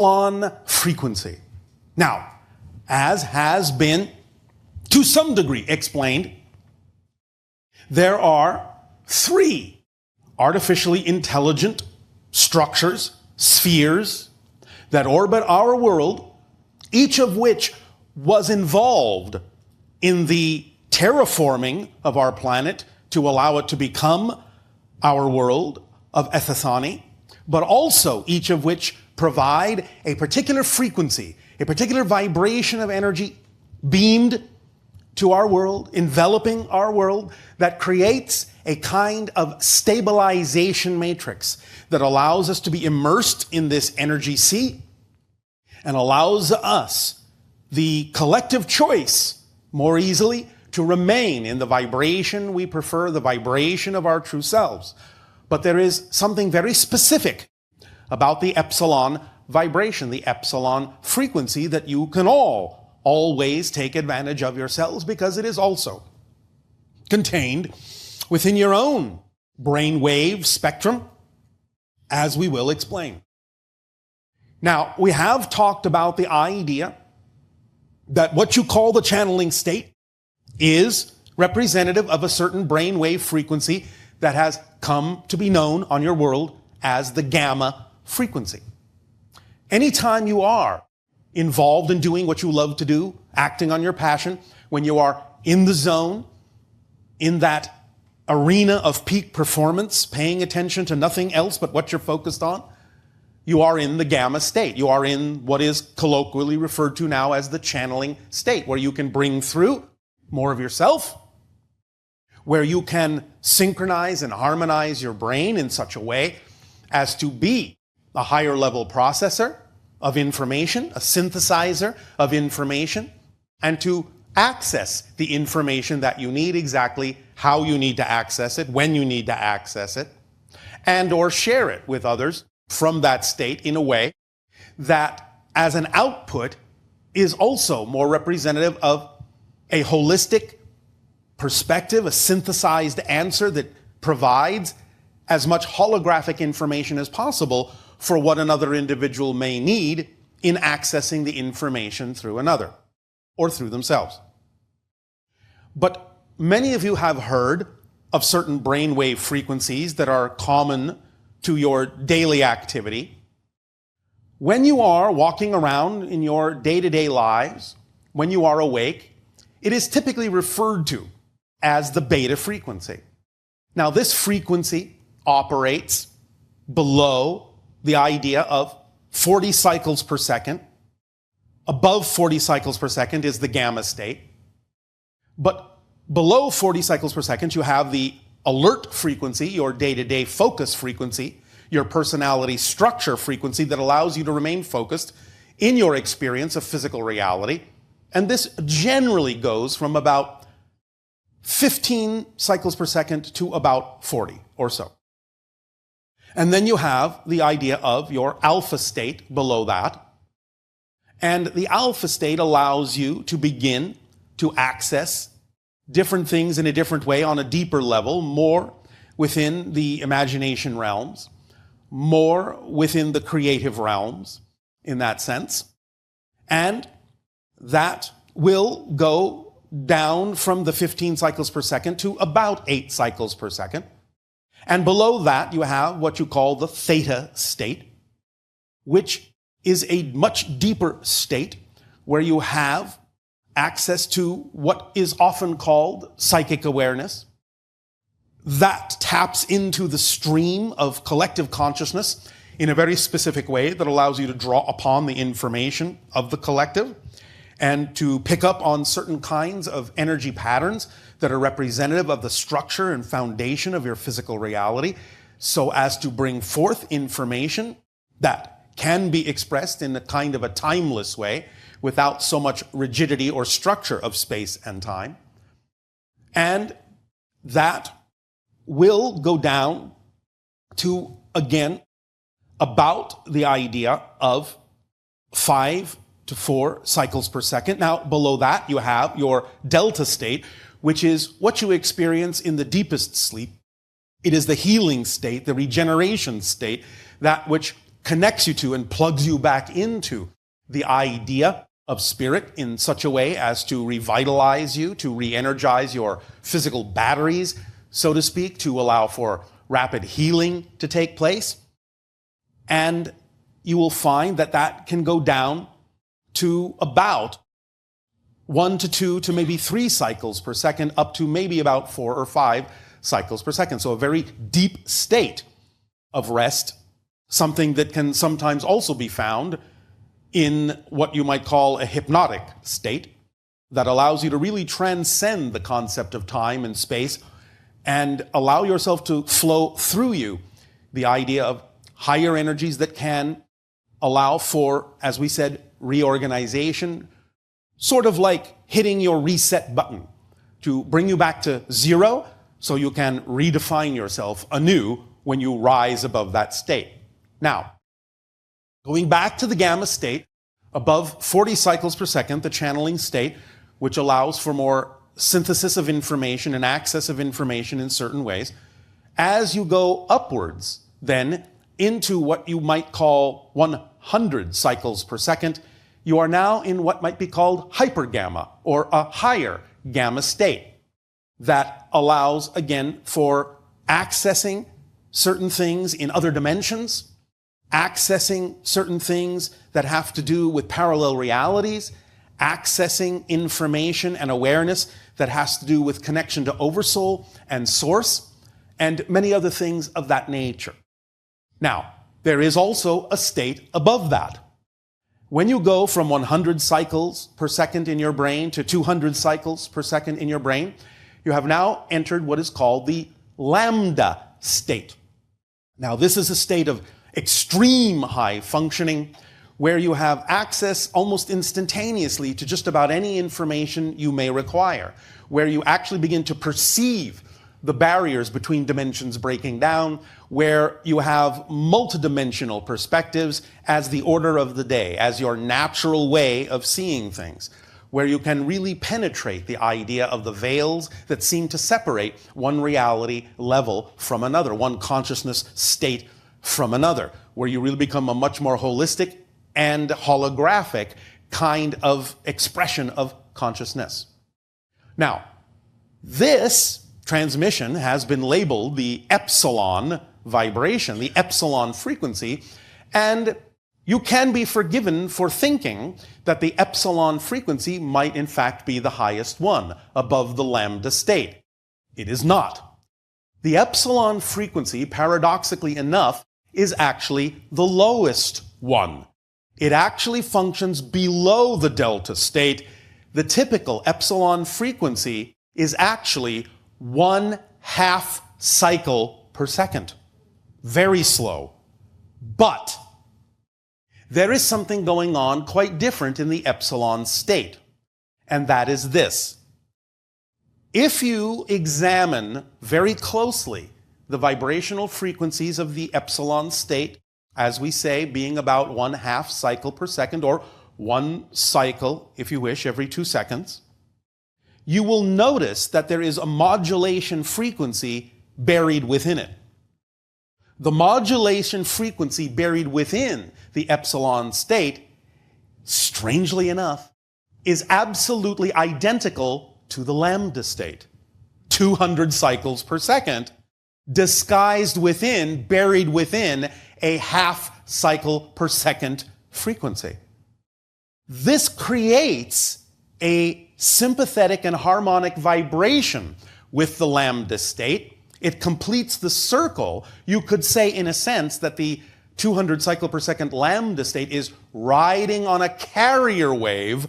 Epsilon frequency. Now, as has been to some degree explained, there are 3 artificially intelligent structures, spheres, that orbit our world, each of which was involved in the terraforming of our planet to allow it to become our world of Ethithani, but also each of which provide a particular frequency, a particular vibration of energy beamed to our world, enveloping our world, that creates a kind of stabilization matrix that allows us to be immersed in this energy sea and allows us the collective choice more easily to remain in the vibration we prefer, the vibration of our true selves. But there is something very specific about the Epsilon vibration, the Epsilon frequency, that you can always take advantage of yourselves, because it is also contained within your own brainwave spectrum, as we will explain. Now, we have talked about the idea that what you call the channeling state is representative of a certain brainwave frequency that has come to be known on your world as the gamma frequency. Anytime you are involved in doing what you love to do, acting on your passion, when you are in the zone, in that arena of peak performance, paying attention to nothing else but what you're focused on, you are in the gamma state. You are in what is colloquially referred to now as the channeling state, where you can bring through more of yourself, where you can synchronize and harmonize your brain in such a way as to be a higher level processor of information, a synthesizer of information, and to access the information that you need, exactly how you need to access it, when you need to access it, and or share it with others from that state in a way that, as an output, is also more representative of a holistic perspective, a synthesized answer that provides as much holographic information as possible for what another individual may need in accessing the information through another or through themselves. But many of you have heard of certain brainwave frequencies that are common to your daily activity. When you are walking around in your day-to-day lives, when you are awake, it is typically referred to as the beta frequency. Now, this frequency operates below the idea of 40 cycles per second. Above 40 cycles per second is the gamma state. But below 40 cycles per second, you have the alert frequency, your day-to-day focus frequency, your personality structure frequency that allows you to remain focused in your experience of physical reality. And this generally goes from about 15 cycles per second to about 40 or so. And then you have the idea of your alpha state below that. And the alpha state allows you to begin to access different things in a different way on a deeper level, more within the imagination realms, more within the creative realms in that sense. And that will go down from the 15 cycles per second to about 8 cycles per second. And below that, you have what you call the theta state, which is a much deeper state where you have access to what is often called psychic awareness. That taps into the stream of collective consciousness in a very specific way that allows you to draw upon the information of the collective and to pick up on certain kinds of energy patterns that are representative of the structure and foundation of your physical reality, so as to bring forth information that can be expressed in a kind of a timeless way without so much rigidity or structure of space and time. And that will go down to, again, about the idea of 5 to 4 cycles per second. Now, below that, you have your delta state, which is what you experience in the deepest sleep. It is the healing state, the regeneration state, that which connects you to and plugs you back into the idea of spirit in such a way as to revitalize you, to re-energize your physical batteries, so to speak, to allow for rapid healing to take place. And you will find that that can go down to about 1 to 2 to maybe 3 cycles per second, up to maybe about 4 or 5 cycles per second. So a very deep state of rest, something that can sometimes also be found in what you might call a hypnotic state that allows you to really transcend the concept of time and space and allow yourself to flow through you the idea of higher energies that can allow for, as we said, reorganization, sort of like hitting your reset button to bring you back to zero so you can redefine yourself anew when you rise above that state. Now, going back to the gamma state, above 40 cycles per second, the channeling state, which allows for more synthesis of information and access of information in certain ways, as you go upwards then into what you might call 100 cycles per second, you are now in what might be called hypergamma, or a higher gamma state that allows, again, for accessing certain things in other dimensions, accessing certain things that have to do with parallel realities, accessing information and awareness that has to do with connection to Oversoul and Source, and many other things of that nature. Now, there is also a state above that. When you go from 100 cycles per second in your brain to 200 cycles per second in your brain, you have now entered what is called the lambda state. Now, this is a state of extreme high functioning where you have access almost instantaneously to just about any information you may require, where you actually begin to perceive the barriers between dimensions breaking down, where you have multidimensional perspectives as the order of the day, as your natural way of seeing things, where you can really penetrate the idea of the veils that seem to separate one reality level from another, one consciousness state from another, where you really become a much more holistic and holographic kind of expression of consciousness. Now, this transmission has been labeled the Epsilon vibration, the Epsilon frequency, and you can be forgiven for thinking that the Epsilon frequency might in fact be the highest one above the lambda state. It is not. The Epsilon frequency, paradoxically enough, is actually the lowest one. It actually functions below the delta state. The typical Epsilon frequency is actually 1/2 cycle per second. Very slow. But there is something going on quite different in the Epsilon state, and that is this. If you examine very closely the vibrational frequencies of the Epsilon state, as we say, being about 1/2 cycle per second, or 1 cycle, if you wish, every 2 seconds, you will notice that there is a modulation frequency buried within it. The modulation frequency buried within the Epsilon state, strangely enough, is absolutely identical to the lambda state. 200 cycles per second, disguised within, buried within, a 1/2 cycle per second frequency. This creates a sympathetic and harmonic vibration with the lambda state. It completes the circle. You could say, in a sense, that the 200 cycle per second lambda state is riding on a carrier wave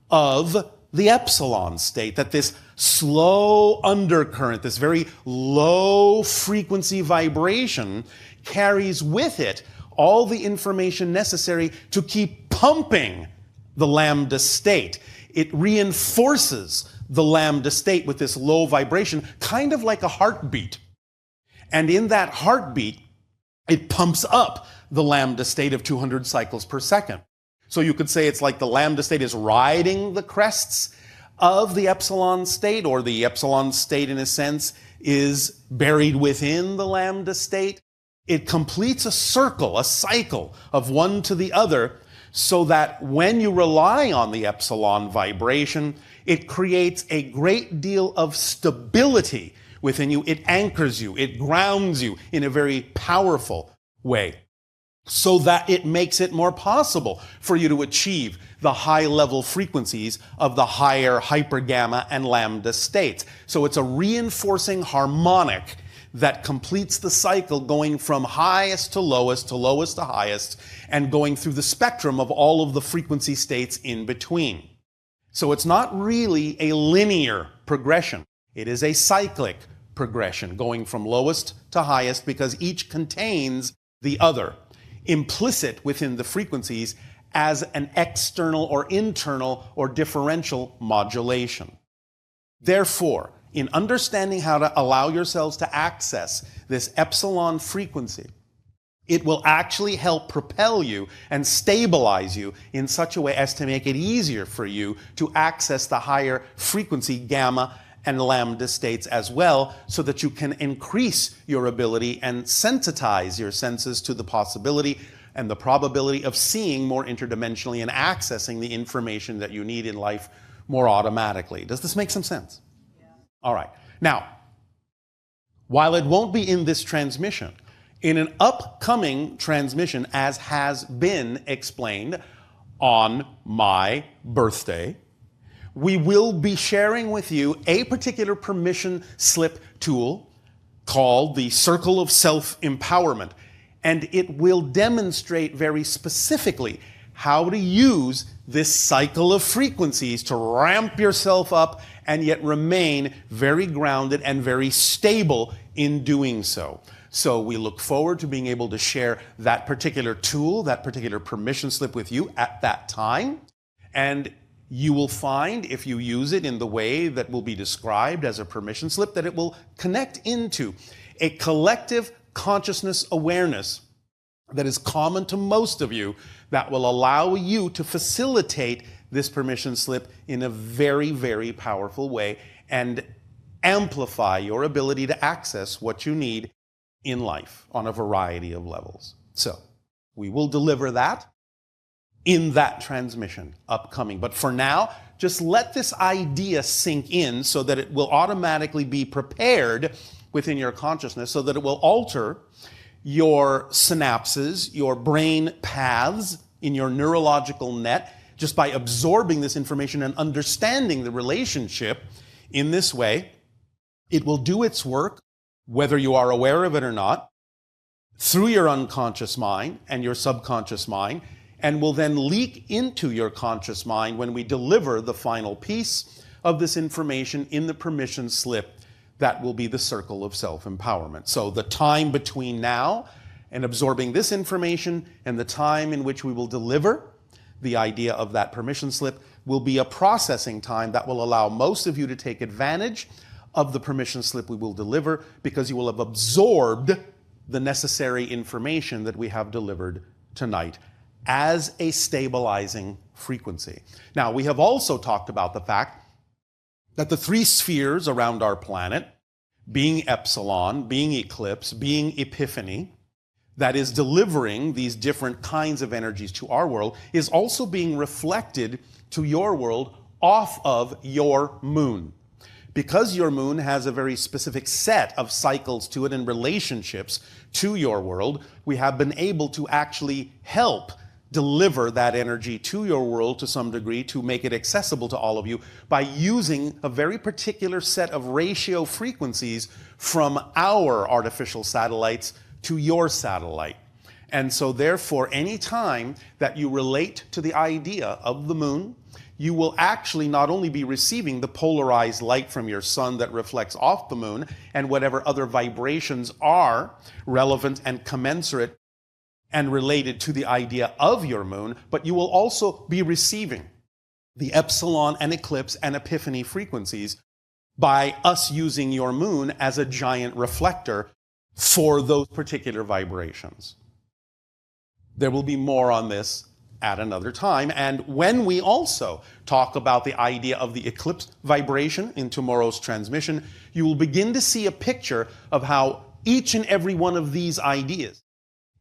of the Epsilon state, that this slow undercurrent, this very low frequency vibration, carries with it all the information necessary to keep pumping the lambda state. It reinforces the lambda state with this low vibration, kind of like a heartbeat. And in that heartbeat, it pumps up the lambda state of 200 cycles per second. So you could say it's like the lambda state is riding the crests of the Epsilon state, or the Epsilon state, in a sense, is buried within the lambda state. It completes a circle, a cycle of one to the other, so that when you rely on the epsilon vibration, it creates a great deal of stability within you. It anchors you, it grounds you in a very powerful way, so that it makes it more possible for you to achieve the high-level frequencies of the higher hypergamma and lambda states. So it's a reinforcing harmonic that completes the cycle, going from highest to lowest to highest, and going through the spectrum of all of the frequency states in between. So it's not really a linear progression. It is a cyclic progression, going from lowest to highest, because each contains the other, implicit within the frequencies as an external or internal or differential modulation. Therefore, in understanding how to allow yourselves to access this epsilon frequency, it will actually help propel you and stabilize you in such a way as to make it easier for you to access the higher frequency gamma and lambda states as well, so that you can increase your ability and sensitize your senses to the possibility and the probability of seeing more interdimensionally and accessing the information that you need in life more automatically. Does this make some sense? Yeah. All right. Now, while it won't be in this transmission, in an upcoming transmission, as has been explained on my birthday, we will be sharing with you a particular permission slip tool called the Circle of Self-Empowerment. And it will demonstrate very specifically how to use this cycle of frequencies to ramp yourself up and yet remain very grounded and very stable in doing so. So we look forward to being able to share that particular tool, that particular permission slip with you at that time. And you will find, if you use it in the way that will be described as a permission slip, that it will connect into a collective consciousness awareness that is common to most of you, that will allow you to facilitate this permission slip in a very, very powerful way and amplify your ability to access what you need in life on a variety of levels. So we will deliver that in that transmission upcoming. But for now, just let this idea sink in so that it will automatically be prepared within your consciousness, so that it will alter your synapses, your brain paths in your neurological net, just by absorbing this information and understanding the relationship in this way. It will do its work, whether you are aware of it or not, through your unconscious mind and your subconscious mind, and will then leak into your conscious mind when we deliver the final piece of this information in the permission slip. That will be the circle of self-empowerment. So the time between now and absorbing this information and the time in which we will deliver the idea of that permission slip will be a processing time that will allow most of you to take advantage of the permission slip we will deliver, because you will have absorbed the necessary information that we have delivered tonight as a stabilizing frequency. Now, we have also talked about the fact that the three spheres around our planet, being Epsilon, being Eclipse, being Epiphany, that is delivering these different kinds of energies to our world, is also being reflected to your world off of your moon. Because your moon has a very specific set of cycles to it and relationships to your world, we have been able to actually help deliver that energy to your world to some degree, to make it accessible to all of you by using a very particular set of ratio frequencies from our artificial satellites to your satellite. And so therefore, any time that you relate to the idea of the moon, you will actually not only be receiving the polarized light from your sun that reflects off the moon and whatever other vibrations are relevant and commensurate and related to the idea of your moon, but you will also be receiving the Epsilon and Eclipse and Epiphany frequencies by us using your moon as a giant reflector for those particular vibrations. There will be more on this at another time. And when we also talk about the idea of the eclipse vibration in tomorrow's transmission, you will begin to see a picture of how each and every one of these ideas,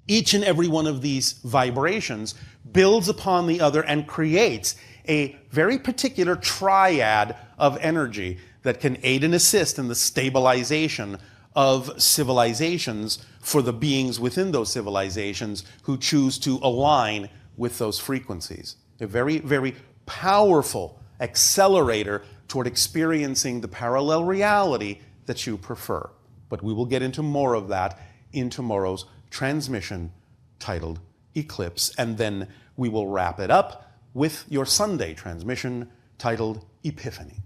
each and every one of these vibrations builds upon the other and creates a very particular triad of energy that can aid and assist in the stabilization of civilizations for the beings within those civilizations who choose to align with those frequencies. A very, very powerful accelerator toward experiencing the parallel reality that you prefer. But we will get into more of that in tomorrow's transmission titled Eclipse, and then we will wrap it up with your Sunday transmission titled Epiphany.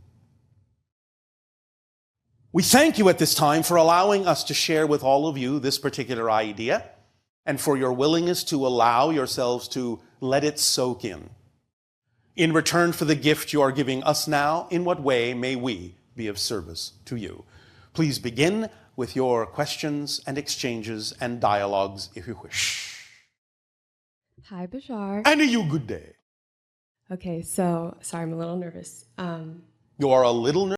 We thank you at this time for allowing us to share with all of you this particular idea and for your willingness to allow yourselves to let it soak in. In return for the gift you are giving us now, in what way may we be of service to you? Please begin with your questions and exchanges and dialogues if you wish. Hi, Bashar. And a you good day. Okay, so, sorry, I'm a little nervous. You are a little nervous?